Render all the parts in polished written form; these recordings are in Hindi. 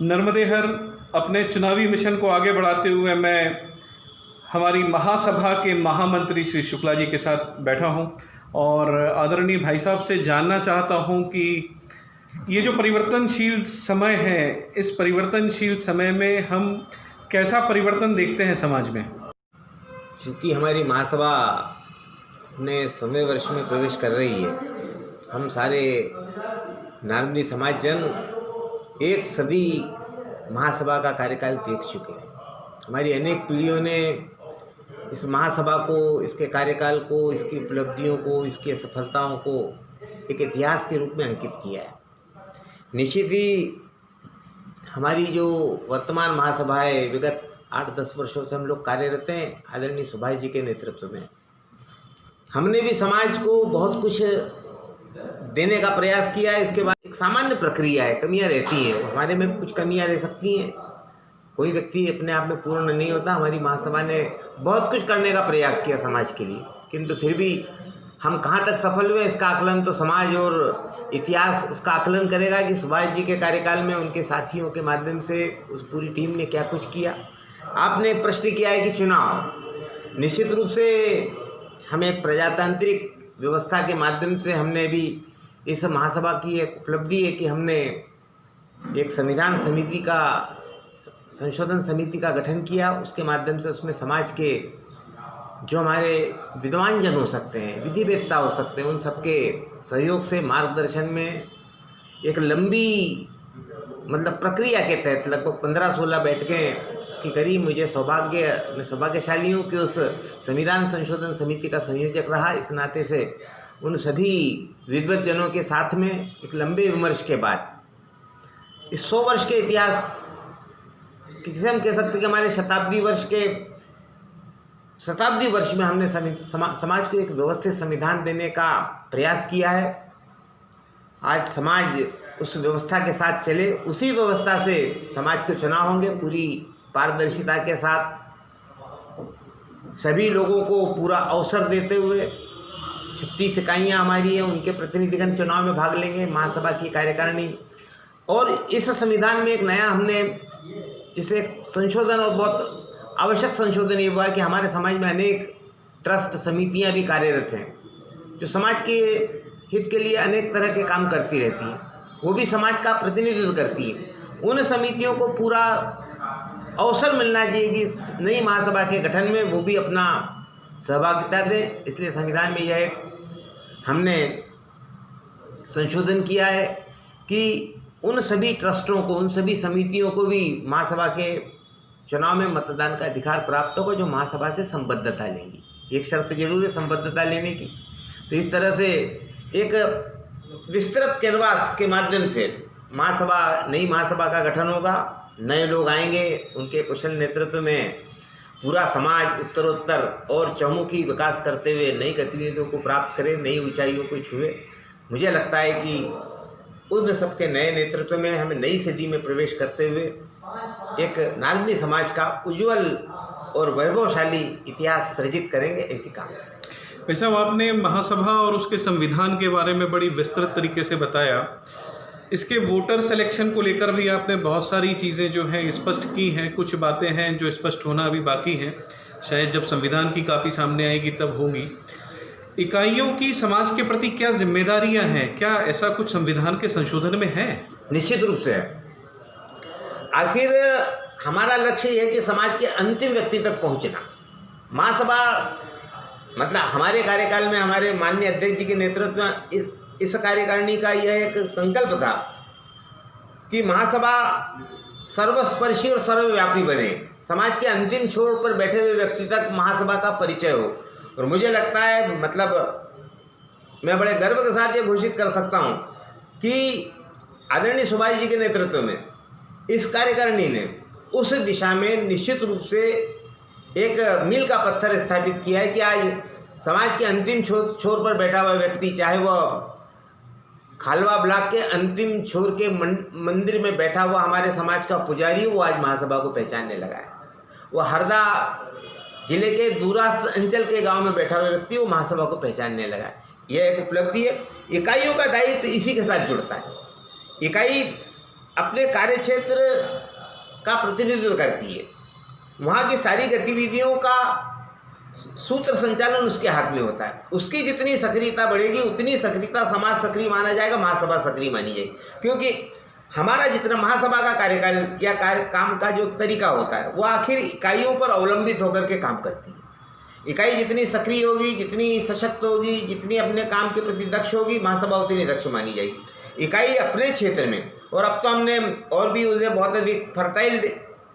नर्मदेहर अपने चुनावी मिशन को आगे बढ़ाते हुए मैं हमारी महासभा के महामंत्री श्री शुक्ला जी के साथ बैठा हूं और आदरणीय भाई साहब से जानना चाहता हूं कि ये जो परिवर्तनशील समय है, इस परिवर्तनशील समय में हम कैसा परिवर्तन देखते हैं समाज में। चूँकि हमारी महासभा ने 100वें वर्ष में प्रवेश कर रही है, हम सारे नारदी समाज जन एक सदी महासभा का कार्यकाल देख चुके हैं। हमारी अनेक पीढ़ियों ने इस महासभा को, इसके कार्यकाल को, इसकी उपलब्धियों को, इसकी सफलताओं को एक इतिहास के रूप में अंकित किया है। निश्चित ही हमारी जो वर्तमान महासभा है, विगत 8-10 वर्षों से हम लोग कार्यरत हैं आदरणीय सुभाष जी के नेतृत्व में। हमने भी समाज को बहुत कुछ देने का प्रयास किया है। इसके बाद एक सामान्य प्रक्रिया है, कमियां रहती हैं, हमारे में कुछ कमियां रह सकती हैं, कोई व्यक्ति अपने आप में पूर्ण नहीं होता। हमारी महासभा ने बहुत कुछ करने का प्रयास किया समाज के लिए, किंतु फिर भी हम कहाँ तक सफल हुए इसका आकलन तो समाज और इतिहास उसका आकलन करेगा कि सुभाष जी के कार्यकाल में उनके साथियों के माध्यम से उस पूरी टीम ने क्या कुछ किया। आपने प्रश्न किया है कि चुनाव, निश्चित रूप से हमें एक प्रजातांत्रिक व्यवस्था के माध्यम से हमने भी इस महासभा की एक उपलब्धि है कि हमने एक संविधान समिति का, संशोधन समिति का गठन किया। उसके माध्यम से उसमें समाज के जो हमारे विद्वान जन हो सकते हैं, विधिवेत्ता हो सकते हैं, उन सबके सहयोग से मार्गदर्शन में एक लंबी प्रक्रिया के तहत लगभग 15-16 बैठकें उसकी करी। मुझे मैं सौभाग्यशाली हूँ कि उस संविधान संशोधन समिति का संयोजक रहा। इस नाते से उन सभी विद्वत जनों के साथ में एक लंबे विमर्श के बाद इस 100 वर्ष के इतिहास, जिसे हम कह सकते हैं कि हमारे शताब्दी वर्ष में हमने समाज को एक व्यवस्थित संविधान देने का प्रयास किया है। आज समाज उस व्यवस्था के साथ चले, उसी व्यवस्था से समाज के चुनाव होंगे पूरी पारदर्शिता के साथ, सभी लोगों को पूरा अवसर देते हुए। 36 इकाइयाँ हमारी हैं, उनके प्रतिनिधिगण चुनाव में भाग लेंगे, महासभा की कार्यकारिणी। और इस संविधान में एक नया हमने जिसे संशोधन और बहुत आवश्यक संशोधन ये हुआ है कि हमारे समाज में अनेक ट्रस्ट समितियां भी कार्यरत हैं, जो समाज के हित के लिए अनेक तरह के काम करती रहती हैं, वो भी समाज का प्रतिनिधित्व करती है। उन समितियों को पूरा अवसर मिलना चाहिए कि नई महासभा के गठन में वो भी अपना सहभागिता दें। इसलिए संविधान में यह एक हमने संशोधन किया है कि उन सभी ट्रस्टों को, उन सभी समितियों को भी महासभा के चुनाव में मतदान का अधिकार प्राप्त होगा, जो महासभा से संबद्धता लेंगी। एक शर्त जरूर है संबद्धता लेने की। तो इस तरह से एक विस्तृत कैनवास के माध्यम से नई महासभा का गठन होगा। नए लोग आएंगे, उनके कुशल नेतृत्व में पूरा समाज उत्तरोत्तर और चहुमुखी विकास करते हुए नई गतिविधियों को प्राप्त करे, नई ऊंचाइयों को छुए। मुझे लगता है कि उन सबके नए नेतृत्व में हमें नई सदी में प्रवेश करते हुए एक नारदी समाज का उज्जवल और वैभवशाली इतिहास सृजित करेंगे, ऐसी काम। भाई साहब, आपने महासभा और उसके संविधान के बारे में बड़ी विस्तृत तरीके से बताया। इसके वोटर सिलेक्शन को लेकर भी आपने बहुत सारी चीज़ें जो हैं स्पष्ट की हैं। कुछ बातें हैं जो स्पष्ट होना अभी बाकी हैं, शायद जब संविधान की कापी सामने आएगी तब होगी। इकाइयों की समाज के प्रति क्या जिम्मेदारियां हैं, क्या ऐसा कुछ संविधान के संशोधन में है? निश्चित रूप से है। आखिर हमारा लक्ष्य यह है कि समाज के अंतिम व्यक्ति तक पहुंचना। महासभा हमारे कार्यकाल में हमारे माननीय अध्यक्ष जी के नेतृत्व में इस कार्यकारिणी का यह एक संकल्प था कि महासभा सर्वस्पर्शी और सर्वव्यापी बने, समाज के अंतिम छोर पर बैठे हुए व्यक्ति तक महासभा का परिचय हो। और मुझे लगता है मैं बड़े गर्व के साथ ये घोषित कर सकता हूँ कि आदरणीय सुभाष जी के नेतृत्व में इस कार्यकारिणी ने उस दिशा में निश्चित रूप से एक मील का पत्थर स्थापित किया है कि आज समाज के अंतिम छोर पर बैठा हुआ व्यक्ति, चाहे वह खालवा ब्लॉक के अंतिम छोर के मंदिर में बैठा हुआ हमारे समाज का पुजारी, वो आज महासभा को पहचानने लगा है। वो हरदा जिले के दूरस्थ अंचल के गांव में बैठा हुआ व्यक्ति वो महासभा को पहचानने लगा है। यह एक उपलब्धि है। इकाइयों का दायित्व इसी के साथ जुड़ता है। इकाई अपने कार्यक्षेत्र का प्रतिनिधित्व करती है। वहाँ की सारी गतिविधियों का सूत्र संचालन उसके हाथ में होता है। उसकी जितनी सक्रियता बढ़ेगी उतनी सक्रियता समाज सक्रिय माना जाएगा, महासभा सक्रिय मानी जाएगी। क्योंकि हमारा जितना महासभा का कार्यकाल या काम का जो तरीका होता है वो आखिर इकाइयों पर अवलंबित होकर के काम करती है। इकाई जितनी सक्रिय होगी, जितनी सशक्त होगी, जितनी अपने काम के प्रति दक्ष होगी, महासभा उतनी दक्ष मानी जाएगी। इकाई अपने क्षेत्र में, और अब तो हमने और भी उसे बहुत अधिक फर्टाइल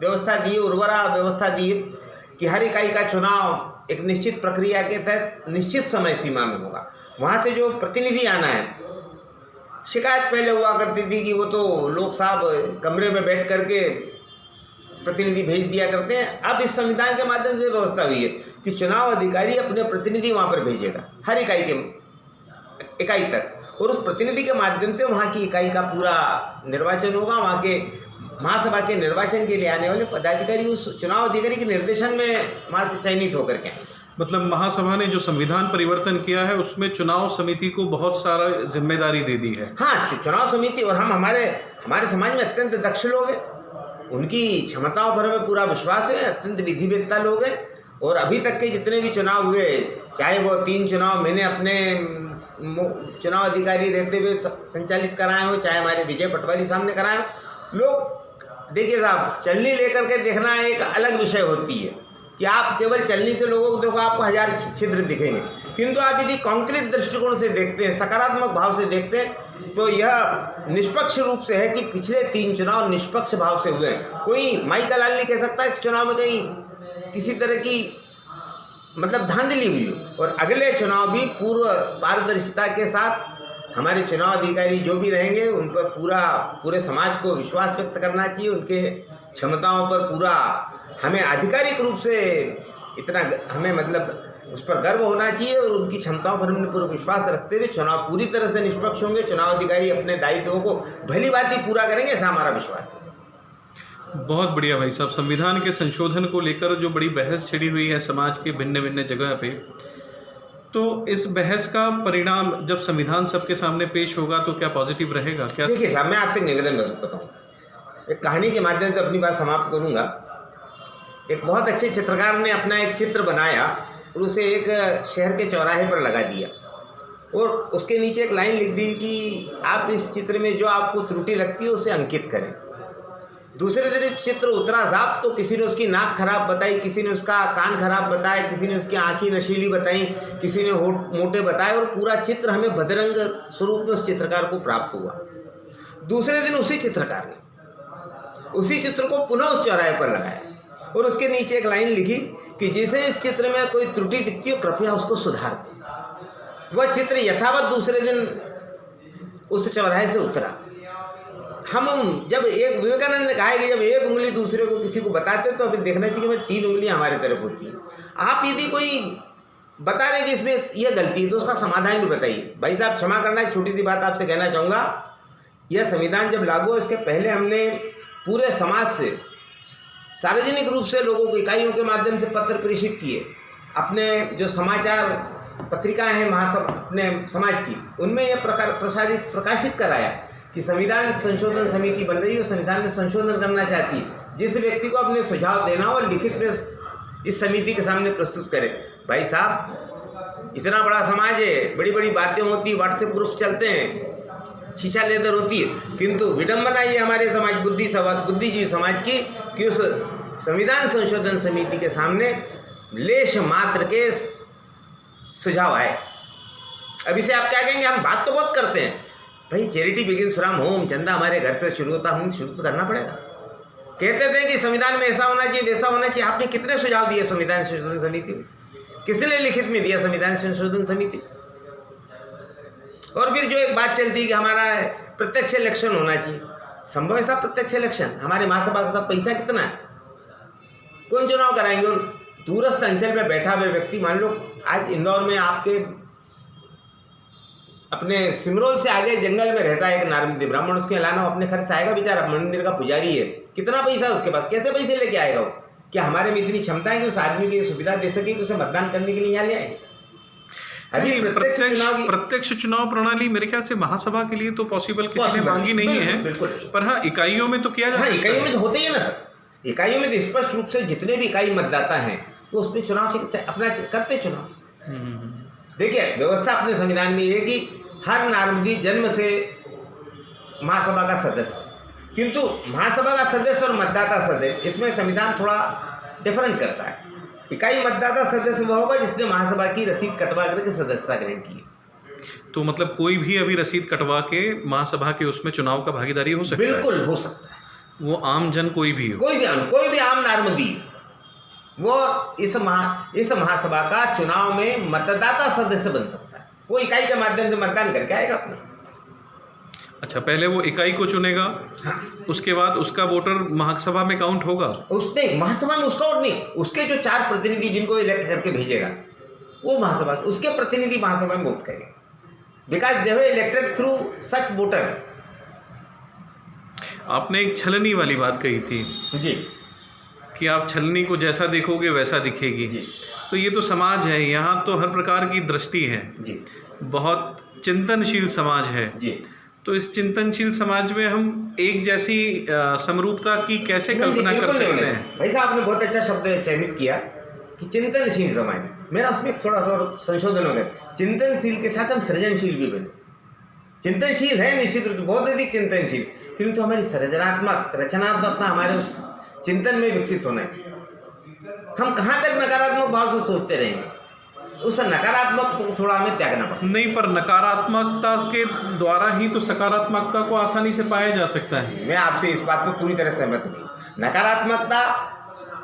व्यवस्था दी है, उर्वरा व्यवस्था दी है कि हर इकाई का चुनाव एक निश्चित प्रक्रिया के तहत निश्चित समय सीमा में होगा। वहाँ से जो प्रतिनिधि आना है, शिकायत पहले हुआ करती थी कि वो तो लोग साहब कमरे में बैठ करके प्रतिनिधि भेज दिया करते हैं। अब इस संविधान के माध्यम से व्यवस्था हुई है कि चुनाव अधिकारी अपने प्रतिनिधि वहाँ पर भेजेगा, हर इकाई तक, और उस प्रतिनिधि के माध्यम से वहाँ की इकाई का पूरा निर्वाचन होगा। वहाँ के महासभा के निर्वाचन के लिए आने वाले पदाधिकारी उस चुनाव अधिकारी के निर्देशन में वहाँ से चयनित होकर के आएंगे। मतलब महासभा ने जो संविधान परिवर्तन किया है उसमें चुनाव समिति को बहुत सारा जिम्मेदारी दे दी है। हाँ, चुनाव समिति, और हम हमारे समाज में अत्यंत दक्ष लोग हैं, उनकी क्षमताओं पर हमें पूरा विश्वास है, अत्यंत विधिवेत्ता लोग हैं। और अभी तक के जितने भी चुनाव हुए, चाहे वो 3 चुनाव मैंने अपने चुनाव अधिकारी रहते हुए संचालित कराए हो, चाहे हमारे विजय पटवारी साहब ने कराए हो, लोग देखिए साहब, चलनी लेकर के देखना एक अलग विषय होती है कि आप केवल चलनी से लोगों को देखो, आपको 1000 छिद्र दिखेंगे, किंतु आप यदि कॉन्क्रीट दृष्टिकोण से देखते हैं, सकारात्मक भाव से देखते हैं, तो यह निष्पक्ष रूप से है कि पिछले 3 चुनाव निष्पक्ष भाव से हुए हैं। कोई माई का लाल नहीं कह सकता इस चुनाव में कहीं किसी तरह की मतलब धांधली हुई हो। और अगले चुनाव भी पूर्व पारदर्शिता के साथ हमारे चुनाव अधिकारी जो भी रहेंगे उन पर पूरे समाज को विश्वास व्यक्त करना चाहिए, उनके क्षमताओं पर पूरा हमें आधिकारिक रूप से इतना हमें मतलब उस पर गर्व होना चाहिए, और उनकी क्षमताओं पर हमने पूरा विश्वास रखते हुए चुनाव पूरी तरह से निष्पक्ष होंगे, चुनाव अधिकारी अपने दायित्वों को भली भांति पूरा करेंगे, ऐसा हमारा विश्वास है। बहुत बढ़िया भाई साहब। संविधान के संशोधन को लेकर जो बड़ी बहस छिड़ी हुई है समाज के भिन्न भिन्न जगह पे, तो इस बहस का परिणाम जब संविधान सबके सामने पेश होगा तो क्या पॉजिटिव रहेगा? क्या देखिए साहब, मैं आपसे एक निवेदन बताऊँ, एक कहानी के माध्यम से अपनी बात समाप्त करूँगा। एक बहुत अच्छे चित्रकार ने अपना एक चित्र बनाया और उसे एक शहर के चौराहे पर लगा दिया, और उसके नीचे एक लाइन लिख दी कि आप इस चित्र में जो आपको त्रुटि लगती है उसे अंकित करें। दूसरे दिन चित्र उतरा साहब, तो किसी ने उसकी नाक खराब बताई, किसी ने उसका कान खराब बताया, किसी ने उसकी आँखें नशीली बताई, किसी ने होठ मोटे बताए, और पूरा चित्र हमें भद्रंग स्वरूप में उस चित्रकार को प्राप्त हुआ। दूसरे दिन उसी चित्रकार ने उसी चित्र को पुनः उस चौराहे पर लगाया और उसके नीचे एक लाइन लिखी कि जिसे इस चित्र में कोई त्रुटि दिखती हो कृपया उसको सुधार दें। वह चित्र यथावत दूसरे दिन उस चौराहे से उतरा। हम जब एक विवेकानंद ने कहा है कि जब एक उंगली दूसरे को किसी को बताते तो अभी देखना चाहिए कि मैं 3 उंगलियां हमारी तरफ होती हैं। आप यदि कोई बता रहे कि इसमें यह गलती है तो उसका समाधान भी बताइए। भाई साहब क्षमा करना, एक छोटी सी बात आपसे कहना चाहूँगा, यह संविधान जब लागू हो इसके पहले हमने पूरे समाज से सार्वजनिक रूप से लोगों को इकाइयों के माध्यम से पत्र प्रेषित किए। अपने जो समाचार पत्रिकाएं हैं महासभा अपने समाज की, उनमें यह प्रकाशित कराया कि संविधान संशोधन समिति बन रही है, संविधान में संशोधन करना चाहती है। जिस व्यक्ति को अपने सुझाव देना हो और लिखित में इस समिति के सामने प्रस्तुत करे। भाई साहब इतना बड़ा समाज है, बड़ी बड़ी बातें होती, व्हाट्सएप ग्रुप चलते हैं, शीशा लेदर होती है, किंतु विडंबना ये हमारे समाज बुद्धिजीवी समाज की कि उस संविधान संशोधन समिति के सामने लेश मात्र के सुझाव आए। अब इसे आप क्या कहेंगे? हम बात तो बहुत करते हैं भाई, चैरिटी बिगिंस फ्रॉम होम, चंदा हमारे घर से शुरू होता, हमें शुरू तो करना पड़ेगा। कहते थे कि संविधान में ऐसा होना चाहिए, वैसा होना चाहिए। आपने कितने सुझाव दिए संविधान संशोधन समिति को? किसने लिखित में दिया संविधान संशोधन समिति? और फिर जो एक बात चलती है कि हमारा प्रत्यक्ष इलेक्शन होना चाहिए, संभव है साहब प्रत्यक्ष इलेक्शन? हमारे महासभा के साथ पैसा कितना है? कौन चुनाव कराएंगे? और दूरस्थ अंचल में बैठा हुए व्यक्ति, मान लो आज इंदौर में आपके अपने सिमरोल से आगे जंगल में रहता है एक नारदी ब्राह्मण, उसके अलावा अपने खर्च से आएगा बेचारा, मंदिर का पुजारी है, कितना पैसा है उसके पास, कैसे पैसे लेके आएगा वो? क्या हमारे में इतनी क्षमता है कि उस आदमी को ये सुविधा दे सके कि उसे मतदान करने के लिए यहाँ ले आए? अभी प्रत्यक्ष चुनाव प्रणाली मेरे ख्याल से महासभा के लिए तो पॉसिबल किसी ने मांगी नहीं है, बिल्कुल। पर हाँ इकाइयों में तो किया जा सकता है। इकाइयों में तो होते ही है ना सर। इकाइयों में तो स्पष्ट रूप से जितने भी इकाई मतदाता हैं वो उसमें चुनाव अपना करते चुनाव। देखिए व्यवस्था अपने संविधान में है कि हर नार्मदी जन्म से महासभा का सदस्य, किंतु महासभा का सदस्य और मतदाता सदस्य इसमें संविधान थोड़ा डिफरेंट करता है। इकाई मतदाता सदस्य वह होगा जिसने महासभा की रसीद कटवा करके सदस्यता ग्रहण की। तो मतलब कोई भी अभी रसीद कटवा के महासभा के उसमें चुनाव का भागीदारी हो सकता है? बिल्कुल हो सकता है। वो आम जन कोई भी हो, कोई भी आम नार्मदी वो इस महासभा का चुनाव में मतदाता सदस्य बन सकता है। वो इकाई के माध्यम से मतदान करके आएगा अपना। अच्छा, पहले वो इकाई को चुनेगा, हाँ। उसके बाद उसका वोटर महासभा में काउंट होगा। उसने महासभा में उसका वोट नहीं, उसके जो 4 प्रतिनिधि जिनको इलेक्ट करके भेजेगा वो महासभा, उसके प्रतिनिधि महासभा में वोट करेंगे, because they were elected through such voter. आपने एक छलनी वाली बात कही थी जी कि आप छलनी को जैसा देखोगे वैसा दिखेगी जी। तो ये तो समाज है, यहाँ तो हर प्रकार की दृष्टि है जी, बहुत चिंतनशील समाज है जी। तो इस चिंतनशील समाज में हम एक जैसी समरूपता की कैसे कल्पना कर सकते हैं? भाई साहब आपने बहुत अच्छा शब्द चयनित किया कि चिंतनशील समाज। मेरा उसमें थोड़ा सा और संशोधन हो गया, चिंतनशील के साथ हम सृजनशील भी बने। चिंतनशील है निश्चित रूप से, बहुत अधिक चिंतनशील, किंतु हमारी सृजनात्मक रचनात्मकता हमारे उस चिंतन में विकसित होना चाहिए। हम कहाँ तक नकारात्मक भाव से सोचते रहेंगे, उस नकारात्मक को थोड़ा हमें त्यागना पड़ता। नहीं, पर नकारात्मकता के द्वारा ही तो सकारात्मकता को आसानी से पाया जा सकता है। मैं आपसे इस बात पर पूरी तरह सहमत नहीं। नकारात्मकता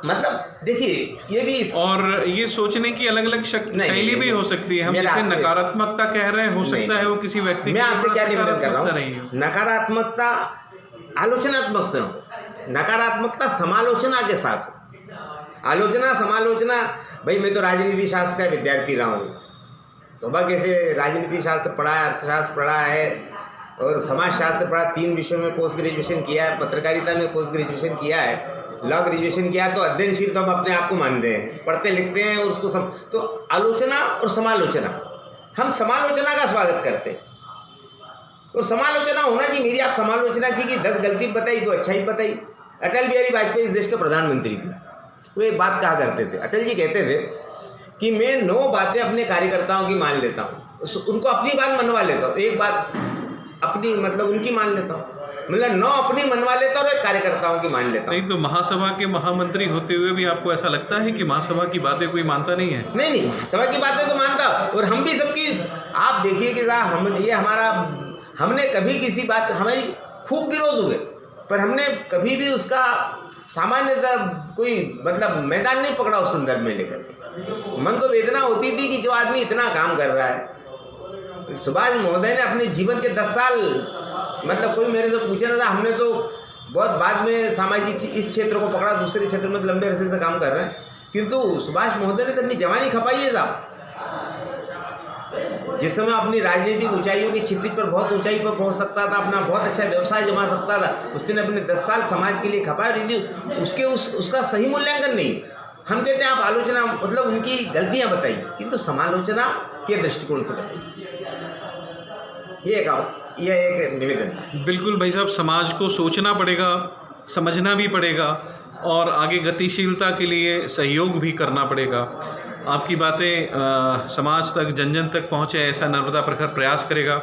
मतलब देखिए ये भी और ये सोचने की अलग अलग शैली भी हो सकती है। हम जैसे नकारात्मकता कह रहे हैं, हो सकता है वो किसी व्यक्ति मैं आपसे क्या निवेदन कर रहा हूँ, नकारात्मकता आलोचनात्मकता हो, नकारात्मकता समालोचना के साथ हो। आलोचना समालोचना, भाई मैं तो राजनीति शास्त्र का विद्यार्थी रहा हूँ, सौभाग्य से राजनीति शास्त्र पढ़ा है, अर्थशास्त्र पढ़ा है और समाज शास्त्र पढ़ा, 3 विषयों में पोस्ट ग्रेजुएशन किया है, पत्रकारिता में पोस्ट ग्रेजुएशन किया है, लॉ ग्रेजुएशन किया है। तो अध्ययनशील तो हम अपने आप को मानते हैं, पढ़ते लिखते हैं और उसको तो आलोचना और समालोचना, हम समालोचना का स्वागत करते हैं और समालोचना होना चाहिए। मेरी आप समालोचना की कि 10 गलती बताई तो अच्छा ही बताई। अटल बिहारी वाजपेयी इस देश के प्रधानमंत्री थे, वो एक बात कहा करते थे, अटल जी कहते थे कि मैं 9 बातें अपने कार्यकर्ताओं की मान लेता हूँ, उनको अपनी बात मनवा लेता हूँ, एक बात अपनी मतलब उनकी मान लेता हूँ, मतलब 9 अपनी मनवा लेता हूँ और एक कार्यकर्ताओं की मान लेता हूँ। नहीं तो महासभा के महामंत्री होते हुए भी आपको ऐसा लगता है कि महासभा की बातें कोई मानता नहीं है? नहीं, महासभा की बातें तो मानता, और हम भी सबकी, आप देखिए कि हम ये हमारा, हमने कभी किसी बात, हमारी खूब विरोध हुए पर हमने कभी भी उसका सामान्यतः कोई मतलब मैदान नहीं पकड़ा उस संदर्भ में लेकर के। मन तो वेदना होती थी कि जो आदमी इतना काम कर रहा है। सुभाष महोदय ने अपने जीवन के 10 साल, मतलब कोई मेरे से पूछे ना था, हमने तो बहुत बाद में सामाजिक इस क्षेत्र को पकड़ा, दूसरे क्षेत्र में लंबे अरसे से काम कर रहे हैं, किंतु सुभाष महोदय ने तो अपनी जवानी खपाई है साहब। जिस समय अपनी राजनीतिक ऊंचाइयों की क्षितिज पर बहुत ऊंचाई पर पहुंच सकता था, अपना बहुत अच्छा व्यवसाय जमा सकता था, उसने अपने 10 साल समाज के लिए खपाया, उसके उसका सही मूल्यांकन नहीं। हम कहते हैं आप आलोचना मतलब उनकी गलतियां बताइए, किंतु समालोचना के दृष्टिकोण से बताइए। यह एक निवेदन था। बिल्कुल भाई साहब, समाज को सोचना पड़ेगा, समझना भी पड़ेगा और आगे गतिशीलता के लिए सहयोग भी करना पड़ेगा। आपकी बातें समाज तक, जन जन तक पहुँचे, ऐसा नर्मदा प्रखर प्रयास करेगा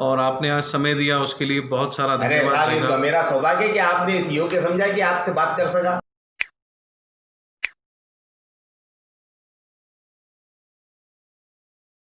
और आपने आज समय दिया उसके लिए बहुत सारा धन्यवाद। मेरा सौभाग्य कि आपने इस योग्य समझा कि आपसे बात कर सका।